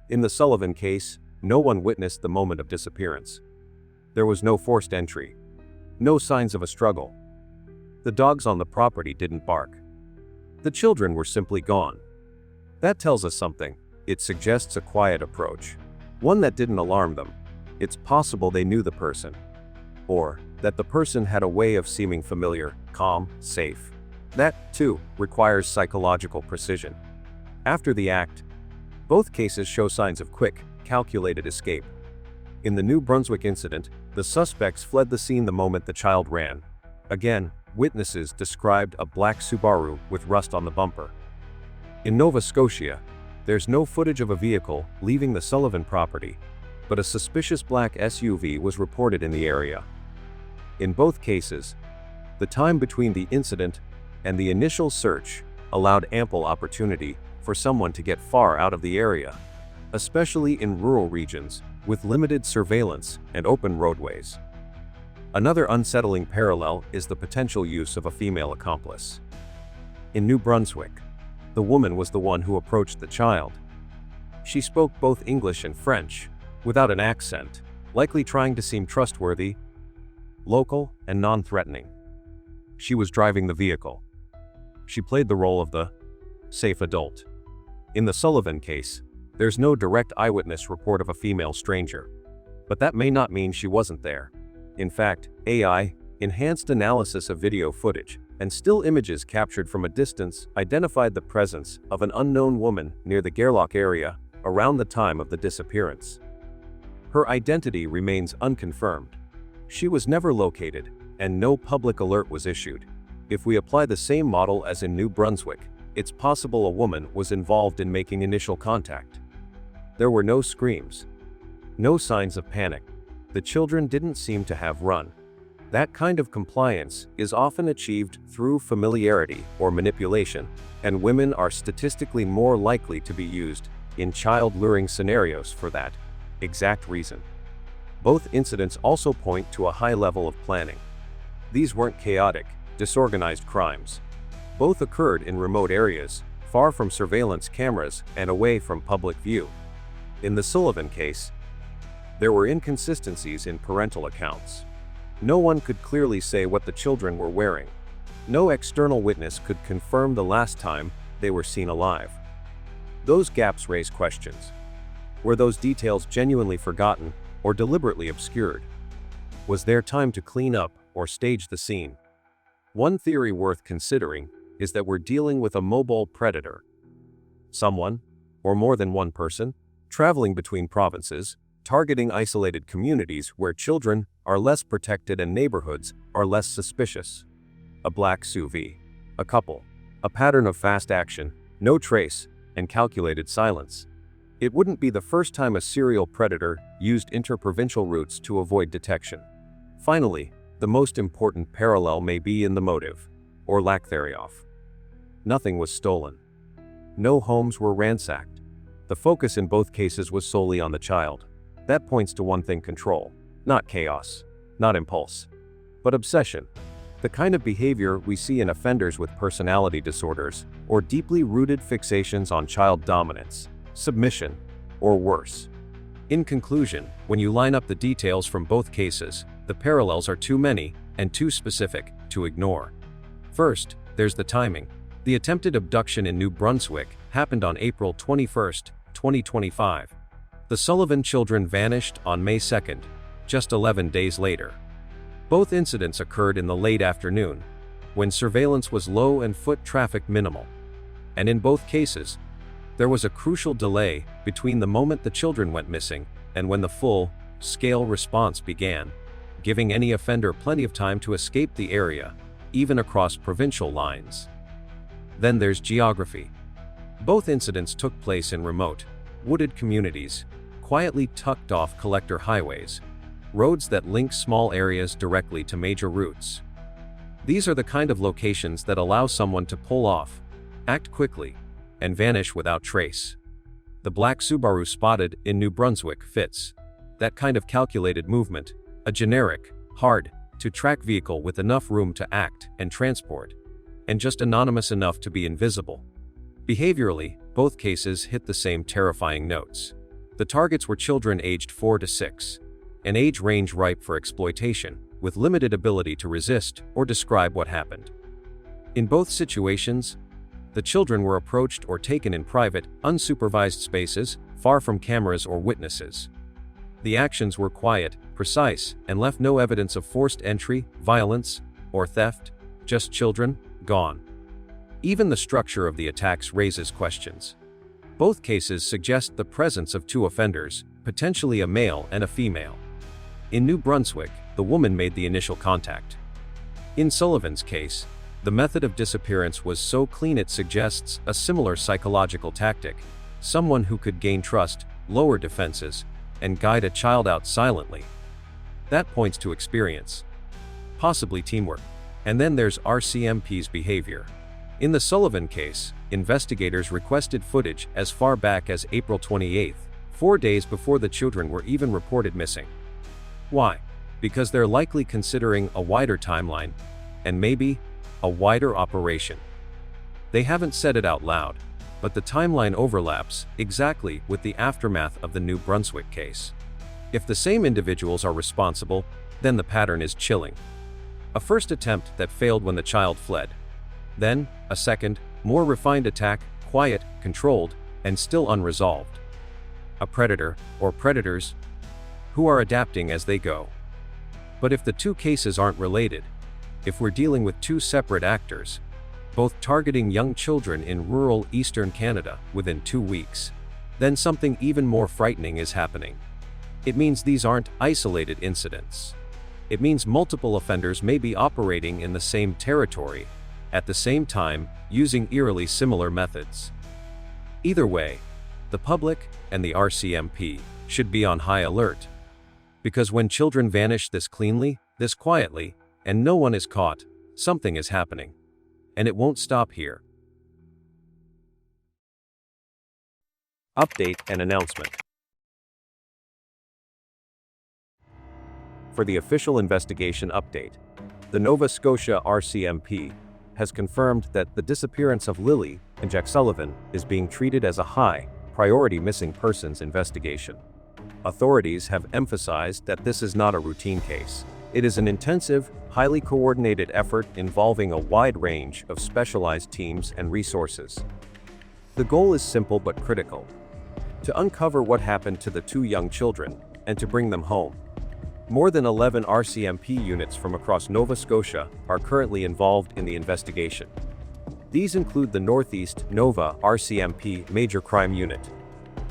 Speaker 1: In the Sullivan case, no one witnessed the moment of disappearance. There was no forced entry, no signs of a struggle. The dogs on the property didn't bark. The children were simply gone. That tells us something. It suggests a quiet approach, one that didn't alarm them. It's possible they knew the person, or that the person had a way of seeming familiar, calm, safe. That, too, requires psychological precision. After the act, both cases show signs of quick, calculated escape. In the New Brunswick incident, the suspects fled the scene the moment the child ran. Again, witnesses described a black Subaru with rust on the bumper. In Nova Scotia, there's no footage of a vehicle leaving the Sullivan property, but a suspicious black SUV was reported in the area. In both cases, the time between the incident and the initial search allowed ample opportunity for someone to get far out of the area, especially in rural regions with limited surveillance and open roadways. Another unsettling parallel is the potential use of a female accomplice. In New Brunswick, the woman was the one who approached the child. She spoke both English and French, without an accent, likely trying to seem trustworthy, local, and non-threatening. She was driving the vehicle. She played the role of the safe adult. In the Sullivan case, there's no direct eyewitness report of a female stranger. But that may not mean she wasn't there. In fact, AI, enhanced analysis of video footage, and still images captured from a distance identified the presence of an unknown woman near the Gerlach area around the time of the disappearance. Her identity remains unconfirmed. She was never located, and no public alert was issued. If we apply the same model as in New Brunswick, it's possible a woman was involved in making initial contact. There were no screams, no signs of panic. The children didn't seem to have run. That kind of compliance is often achieved through familiarity or manipulation, and women are statistically more likely to be used in child luring scenarios for that exact reason. Both incidents also point to a high level of planning. These weren't chaotic, disorganized crimes. Both occurred in remote areas, far from surveillance cameras and away from public view. In the Sullivan case, there were inconsistencies in parental accounts. No one could clearly say what the children were wearing. No external witness could confirm the last time they were seen alive. Those gaps raise questions. Were those details genuinely forgotten or deliberately obscured? Was there time to clean up or stage the scene? One theory worth considering is that we're dealing with a mobile predator. someone, or more than one person, traveling between provinces, targeting isolated communities where children are less protected and neighborhoods are less suspicious. A black SUV. A couple. A pattern of fast action, no trace, and calculated silence. It wouldn't be the first time a serial predator used interprovincial routes to avoid detection. Finally, the most important parallel may be in the motive, or lack thereof. Nothing was stolen. No homes were ransacked. The focus in both cases was solely on the child. That points to one thing: control. Not chaos. Not impulse. But obsession. The kind of behavior we see in offenders with personality disorders, or deeply rooted fixations on child dominance, submission, or worse. In conclusion, when you line up the details from both cases, the parallels are too many and too specific to ignore. First, there's the timing. The attempted abduction in New Brunswick happened on April 21, 2025. The Sullivan children vanished on May 2, just 11 days later. Both incidents occurred in the late afternoon, when surveillance was low and foot traffic minimal. And in both cases, there was a crucial delay between the moment the children went missing and when the full-scale response began, giving any offender plenty of time to escape the area, even across provincial lines. Then there's geography. Both incidents took place in remote, wooded communities, quietly tucked off collector highways, roads that link small areas directly to major routes. These are the kind of locations that allow someone to pull off, act quickly, and vanish without trace. The black Subaru spotted in New Brunswick fits that kind of calculated movement, a generic, hard-to-track vehicle with enough room to act and transport, and just anonymous enough to be invisible. Behaviorally, both cases hit the same terrifying notes. The targets were children aged 4 to 6, an age range ripe for exploitation, with limited ability to resist or describe what happened. In both situations, the children were approached or taken in private, unsupervised spaces, far from cameras or witnesses. The actions were quiet, precise, and left no evidence of forced entry, violence, or theft, just children, gone. Even the structure of the attacks raises questions. Both cases suggest the presence of two offenders, potentially a male and a female. In New Brunswick, the woman made the initial contact. In Sullivan's case, the method of disappearance was so clean it suggests a similar psychological tactic, someone who could gain trust, lower defenses, and guide a child out silently. That points to experience, possibly teamwork. And then there's RCMP's behavior. In the Sullivan case, investigators requested footage as far back as April 28, 4 days before the children were even reported missing. Why? Because they're likely considering a wider timeline, and maybe a wider operation. They haven't said it out loud, but the timeline overlaps exactly with the aftermath of the New Brunswick case. If the same individuals are responsible, then the pattern is chilling. A first attempt that failed when the child fled. Then, a second, more refined attack, quiet, controlled, and still unresolved. A predator, or predators, who are adapting as they go. But if the two cases aren't related, if we're dealing with two separate actors, both targeting young children in rural eastern Canada within 2 weeks, then something even more frightening is happening. It means these aren't isolated incidents. It means multiple offenders may be operating in the same territory, at the same time, using eerily similar methods. Either way, the public and the RCMP should be on high alert. Because when children vanish this cleanly, this quietly, and no one is caught, something is happening. And it won't stop here. Update and announcement. For the official investigation update, the Nova Scotia RCMP has confirmed that the disappearance of Lily and Jack Sullivan is being treated as a high-priority missing persons investigation. Authorities have emphasized that this is not a routine case. It is an intensive, highly coordinated effort involving a wide range of specialized teams and resources. The goal is simple but critical: to uncover what happened to the two young children and to bring them home. More than 11 RCMP units from across Nova Scotia are currently involved in the investigation. These include the Northeast Nova RCMP Major Crime Unit,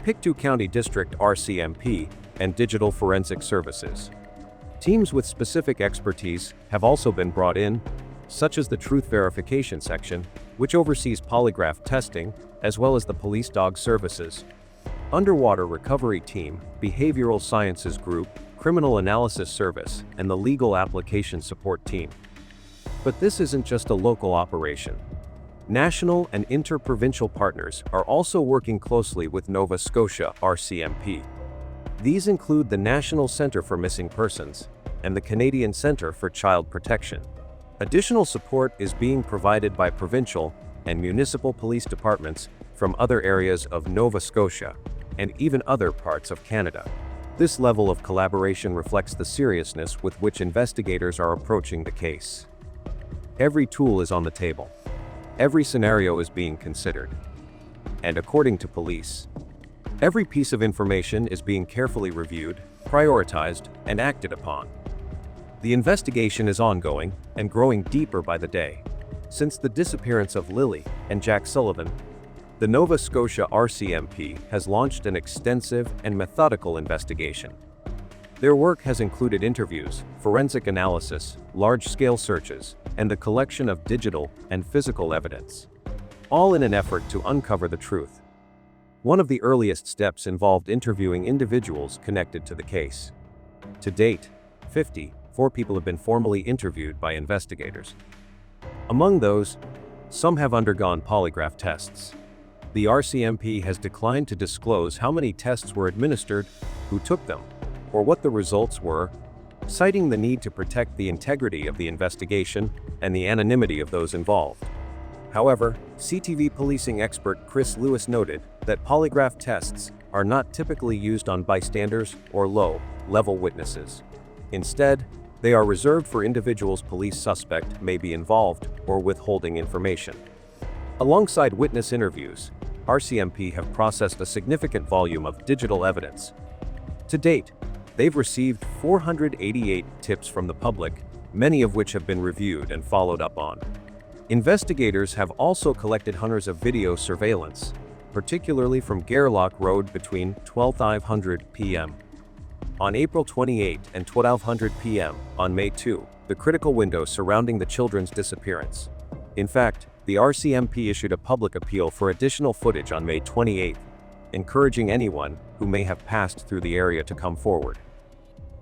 Speaker 1: Pictou County District RCMP, and Digital Forensic Services. Teams with specific expertise have also been brought in, such as the Truth Verification Section, which oversees polygraph testing, as well as the Police Dog Services, Underwater Recovery Team, Behavioral Sciences Group, Criminal Analysis Service, and the Legal Application Support Team. But this isn't just a local operation. National and interprovincial partners are also working closely with Nova Scotia RCMP. These include the National Centre for Missing Persons and the Canadian Centre for Child Protection. Additional support is being provided by provincial and municipal police departments from other areas of Nova Scotia and even other parts of Canada. This level of collaboration reflects the seriousness with which investigators are approaching the case. Every tool is on the table. Every scenario is being considered. And according to police, every piece of information is being carefully reviewed, prioritized, and acted upon. The investigation is ongoing and growing deeper by the day. Since the disappearance of Lily and Jack Sullivan, the Nova Scotia RCMP has launched an extensive and methodical investigation. Their work has included interviews, forensic analysis, large-scale searches, and the collection of digital and physical evidence, all in an effort to uncover the truth. One of the earliest steps involved interviewing individuals connected to the case. To date, 54 people have been formally interviewed by investigators. Among those, some have undergone polygraph tests. The RCMP has declined to disclose how many tests were administered, who took them, or what the results were, citing the need to protect the integrity of the investigation and the anonymity of those involved. However, CTV policing expert Chris Lewis noted that polygraph tests are not typically used on bystanders or low-level witnesses. Instead, they are reserved for individuals police suspect may be involved or withholding information. Alongside witness interviews, RCMP have processed a significant volume of digital evidence. To date, they've received 488 tips from the public, many of which have been reviewed and followed up on. Investigators have also collected hundreds of video surveillance, particularly from Gairloch Road between 12:05 p.m. on April 28 and 12:00 p.m. on May 2, the critical window surrounding the children's disappearance. In fact, the RCMP issued a public appeal for additional footage on May 28, encouraging anyone who may have passed through the area to come forward.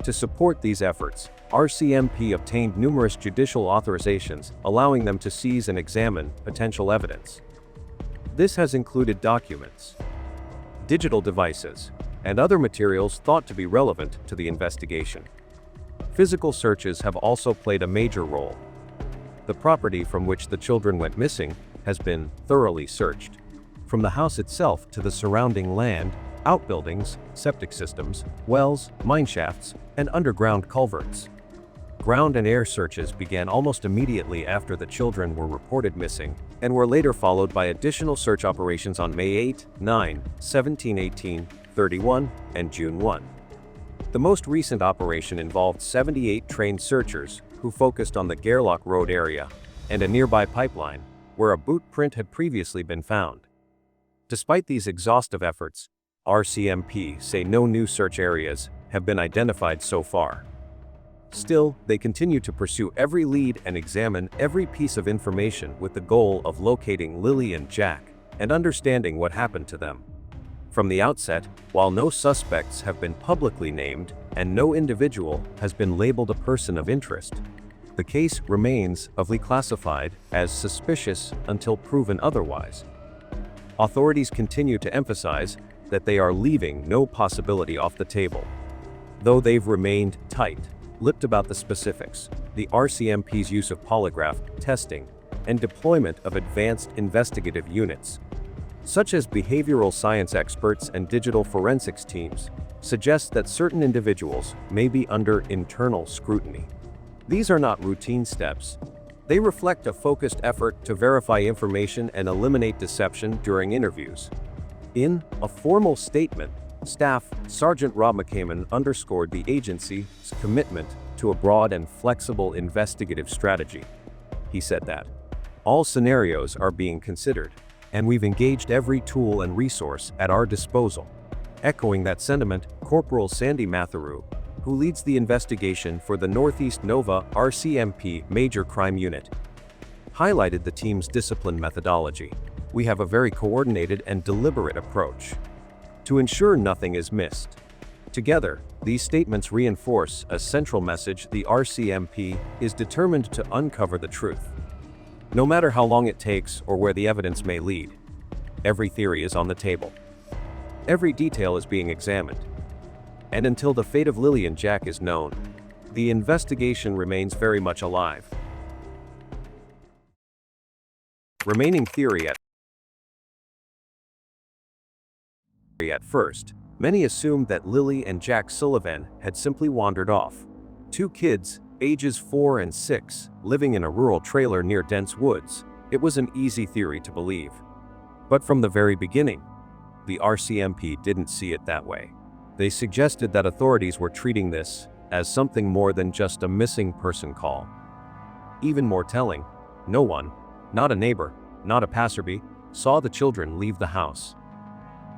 Speaker 1: To support these efforts, RCMP obtained numerous judicial authorizations allowing them to seize and examine potential evidence. This has included documents, digital devices, and other materials thought to be relevant to the investigation. Physical searches have also played a major role. The property from which the children went missing has been thoroughly searched, from the house itself to the surrounding land, outbuildings, septic systems, wells, mine shafts, and underground culverts. Ground and air searches began almost immediately after the children were reported missing, and were later followed by additional search operations on May 8, 9, 17, 18, 31, and June 1. The most recent operation involved 78 trained searchers who focused on the Gairloch Road area and a nearby pipeline, where a boot print had previously been found. Despite these exhaustive efforts, RCMP say no new search areas have been identified so far. Still, they continue to pursue every lead and examine every piece of information with the goal of locating Lily and Jack and understanding what happened to them. From the outset, while no suspects have been publicly named and no individual has been labeled a person of interest, the case remains classified as suspicious until proven otherwise. Authorities continue to emphasize that they are leaving no possibility off the table. Though they've remained tight-lipped about the specifics, the RCMP's use of polygraph testing and deployment of advanced investigative units, such as behavioral science experts and digital forensics teams, suggests that certain individuals may be under internal scrutiny. These are not routine steps. They reflect a focused effort to verify information and eliminate deception during interviews. In a formal statement, Staff Sergeant Rob McCammon underscored the agency's commitment to a broad and flexible investigative strategy. He said that All scenarios are being considered, and we've engaged every tool and resource at our disposal. Echoing that sentiment, Corporal Sandy Matheru, who leads the investigation for the Northeast Nova RCMP Major Crime Unit, highlighted the team's discipline methodology. We have a very coordinated and deliberate approach to ensure nothing is missed. Together, these statements reinforce a central message: the RCMP is determined to uncover the truth. No matter how long it takes or where the evidence may lead, every theory is on the table. Every detail is being examined. And until the fate of Lily and Jack is known, the investigation remains very much alive. Remaining theory at first, many assumed that Lily and Jack Sullivan had simply wandered off. Two kids, ages 4 and 6, living in a rural trailer near dense woods. It was an easy theory to believe. But from the very beginning, the RCMP didn't see it that way. They suggested that authorities were treating this as something more than just a missing person call. Even more telling, no one, not a neighbor, not a passerby, saw the children leave the house.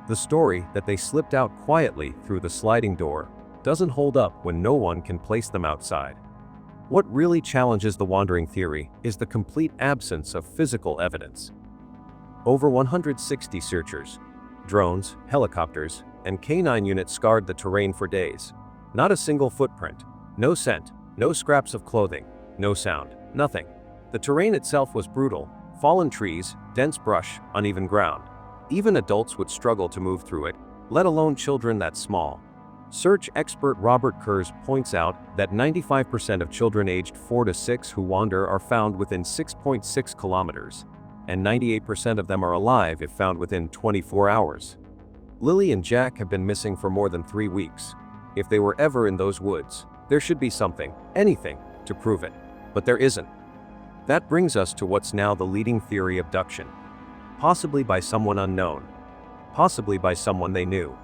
Speaker 1: The story that they slipped out quietly through the sliding door doesn't hold up when no one can place them outside. What really challenges the wandering theory is the complete absence of physical evidence. Over 160 searchers, drones, helicopters, and K9 units scoured the terrain for days. Not a single footprint, no scent, no scraps of clothing, no sound, nothing. The terrain itself was brutal: fallen trees, dense brush, uneven ground. Even adults would struggle to move through it, let alone children that small. Search expert Robert Kurz points out that 95% of children aged 4 to 6 who wander are found within 6.6 kilometers, and 98% of them are alive if found within 24 hours. Lily and Jack have been missing for more than 3 weeks. If they were ever in those woods, there should be something, anything, to prove it. But there isn't. That brings us to what's now the leading theory: abduction. Possibly by someone unknown. Possibly by someone they knew.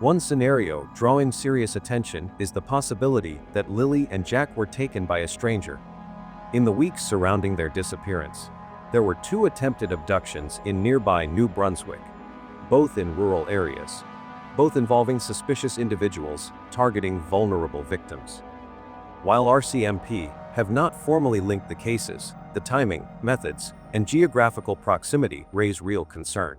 Speaker 1: One scenario drawing serious attention is the possibility that Lily and Jack were taken by a stranger. In the weeks surrounding their disappearance, there were 2 attempted abductions in nearby New Brunswick, both in rural areas, both involving suspicious individuals targeting vulnerable victims. While RCMP have not formally linked the cases, the timing, methods, and geographical proximity raise real concern.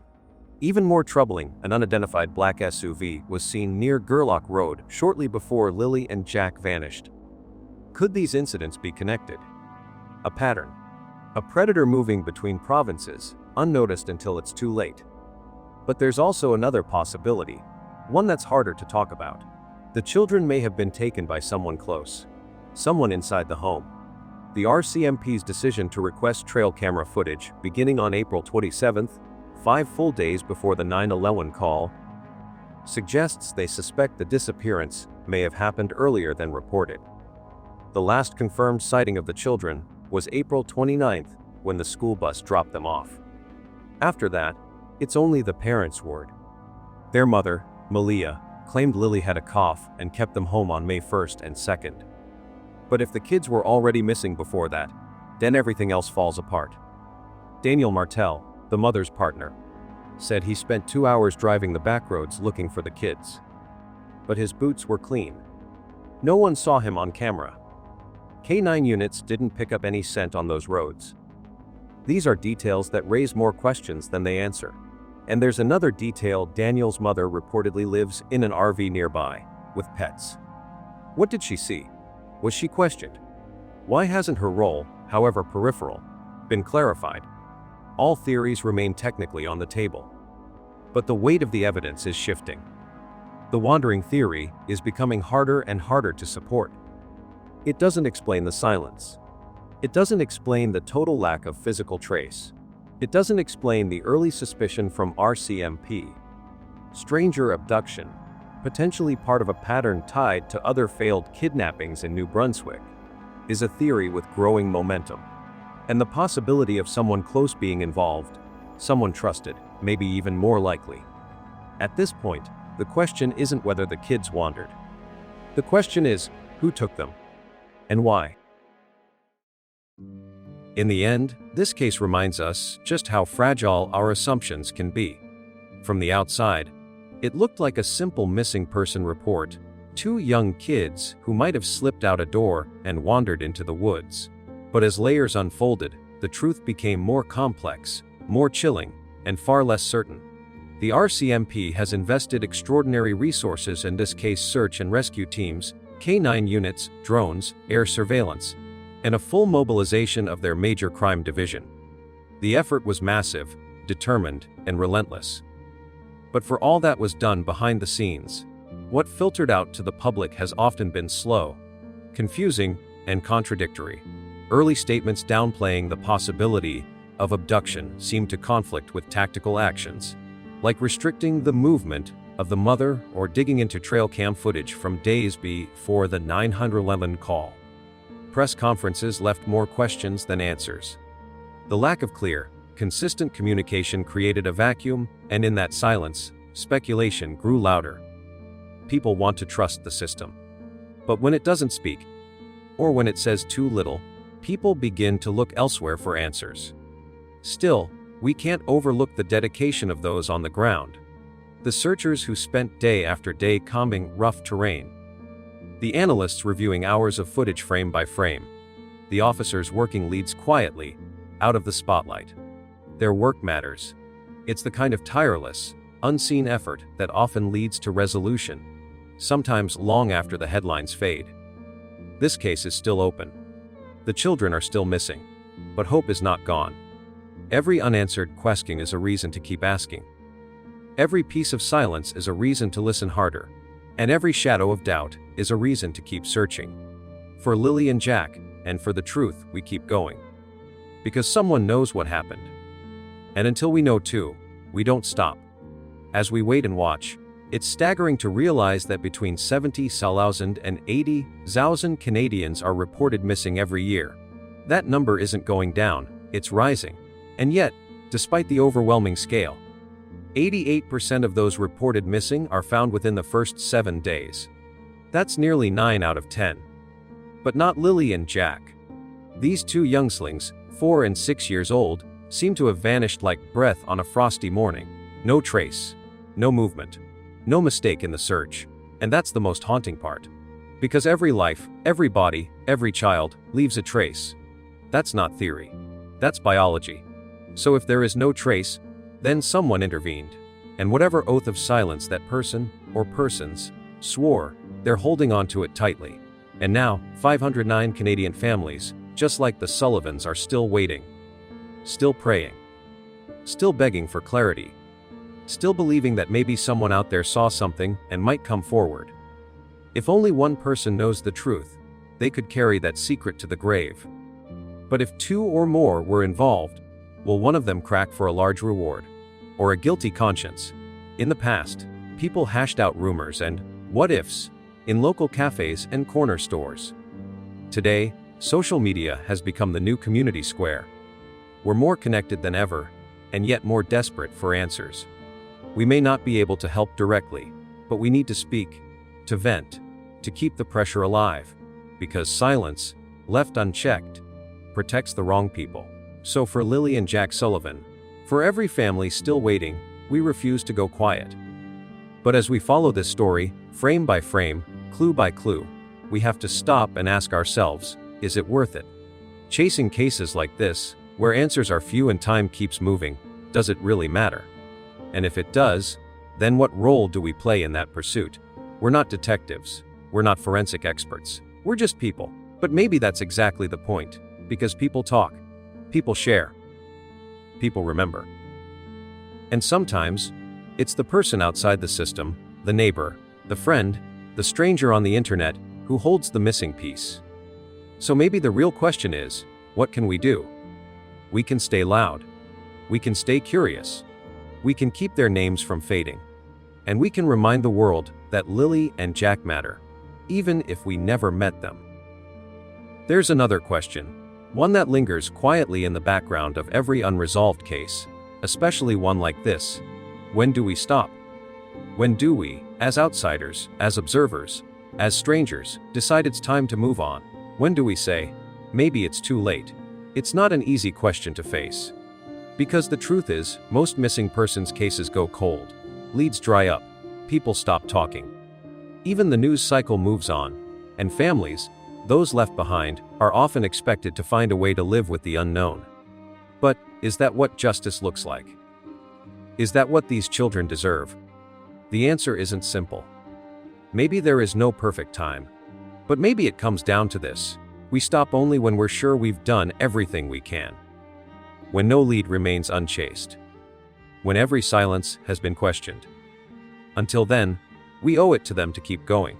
Speaker 1: Even more troubling, an unidentified black SUV was seen near Gerlach Road shortly before Lily and Jack vanished. Could these incidents be connected? A pattern. A predator moving between provinces, unnoticed until it's too late. But there's also another possibility, one that's harder to talk about. The children may have been taken by someone close, someone inside the home. The RCMP's decision to request trail camera footage beginning on April 27th, 5 full days before the 9/11 call, suggests they suspect the disappearance may have happened earlier than reported. The last confirmed sighting of the children was April 29th, when the school bus dropped them off. After that, it's only the parents' word. Their mother, Malia, claimed Lily had a cough and kept them home on May 1st and 2nd. But if the kids were already missing before that, then everything else falls apart. Daniel Martel, the mother's partner, said he spent 2 hours driving the back roads looking for the kids. But his boots were clean. No one saw him on camera. K9 units didn't pick up any scent on those roads. These are details that raise more questions than they answer. And there's another detail: Daniel's mother reportedly lives in an RV nearby, with pets. What did she see? Was she questioned? Why hasn't her role, however peripheral, been clarified? All theories remain technically on the table. But the weight of the evidence is shifting. The wandering theory is becoming harder and harder to support. It doesn't explain the silence. It doesn't explain the total lack of physical trace. It doesn't explain the early suspicion from RCMP. Stranger abduction, potentially part of a pattern tied to other failed kidnappings in New Brunswick, is a theory with growing momentum. And the possibility of someone close being involved, someone trusted, may be even more likely. At this point, the question isn't whether the kids wandered. The question is, who took them? And why? In the end, this case reminds us just how fragile our assumptions can be. From the outside, it looked like a simple missing person report, 2 young kids who might have slipped out a door and wandered into the woods. But as layers unfolded, the truth became more complex, more chilling, and far less certain. The RCMP has invested extraordinary resources in this case: search and rescue teams, K9 units, drones, air surveillance, and a full mobilization of their major crime division. The effort was massive, determined, and relentless. But for all that was done behind the scenes, what filtered out to the public has often been slow, confusing, and contradictory. Early statements downplaying the possibility of abduction seemed to conflict with tactical actions, like restricting the movement of the mother or digging into trail cam footage from days before the 911 call. Press conferences left more questions than answers. The lack of clear, consistent communication created a vacuum, and in that silence, speculation grew louder. People want to trust the system. But when it doesn't speak, or when it says too little, people begin to look elsewhere for answers. Still, we can't overlook the dedication of those on the ground. The searchers who spent day after day combing rough terrain. The analysts reviewing hours of footage frame by frame. The officers working leads quietly, out of the spotlight. Their work matters. It's the kind of tireless, unseen effort that often leads to resolution, sometimes long after the headlines fade. This case is still open. The children are still missing, but hope is not gone. Every unanswered question is a reason to keep asking. Every piece of silence is a reason to listen harder, and every shadow of doubt is a reason to keep searching. For Lily and Jack, and for the truth, we keep going. Because someone knows what happened. And until we know too, we don't stop. As we wait and watch, it's staggering to realize that between 70,000 and 80,000 Canadians are reported missing every year. That number isn't going down, it's rising. And yet, despite the overwhelming scale, 88% of those reported missing are found within the first 7 days. That's nearly 9 out of 10. But not Lily and Jack. These 2 youngslings, 4 and 6 years old, seem to have vanished like breath on a frosty morning. No trace, no movement, no mistake in the search. And that's the most haunting part. Because every life, every body, every child leaves a trace. That's not theory. That's biology. So if there is no trace, then someone intervened. And whatever oath of silence that person, or persons, swore, they're holding on to it tightly. And now, 509 Canadian families, just like the Sullivans, are still waiting. Still praying. Still begging for clarity. Still believing that maybe someone out there saw something and might come forward. If only one person knows the truth, they could carry that secret to the grave. But if 2 or more were involved, will one of them crack for a large reward? Or a guilty conscience? In the past, people hashed out rumors and what-ifs in local cafes and corner stores. Today, social media has become the new community square. We're more connected than ever, and yet more desperate for answers. We may not be able to help directly, but we need to speak, to vent, to keep the pressure alive. Because silence, left unchecked, protects the wrong people. So for Lily and Jack Sullivan, for every family still waiting, we refuse to go quiet. But as we follow this story, frame by frame, clue by clue, we have to stop and ask ourselves, is it worth it? Chasing cases like this, where answers are few and time keeps moving, does it really matter? And if it does, then what role do we play in that pursuit? We're not detectives. We're not forensic experts. We're just people. But maybe that's exactly the point. Because people talk. People share. People remember. And sometimes, it's the person outside the system, the neighbor, the friend, the stranger on the internet, who holds the missing piece. So maybe the real question is, what can we do? We can stay loud. We can stay curious. We can keep their names from fading. And we can remind the world that Lily and Jack matter, even if we never met them. There's another question, one that lingers quietly in the background of every unresolved case, especially one like this. When do we stop? When do we, as outsiders, as observers, as strangers, decide it's time to move on? When do we say, maybe it's too late? It's not an easy question to face. Because the truth is, most missing persons cases go cold. Leads dry up. People stop talking. Even the news cycle moves on. And families, those left behind, are often expected to find a way to live with the unknown. But, is that what justice looks like? Is that what these children deserve? The answer isn't simple. Maybe there is no perfect time. But maybe it comes down to this. We stop only when we're sure we've done everything we can. When no lead remains unchased. When every silence has been questioned. Until then, we owe it to them to keep going.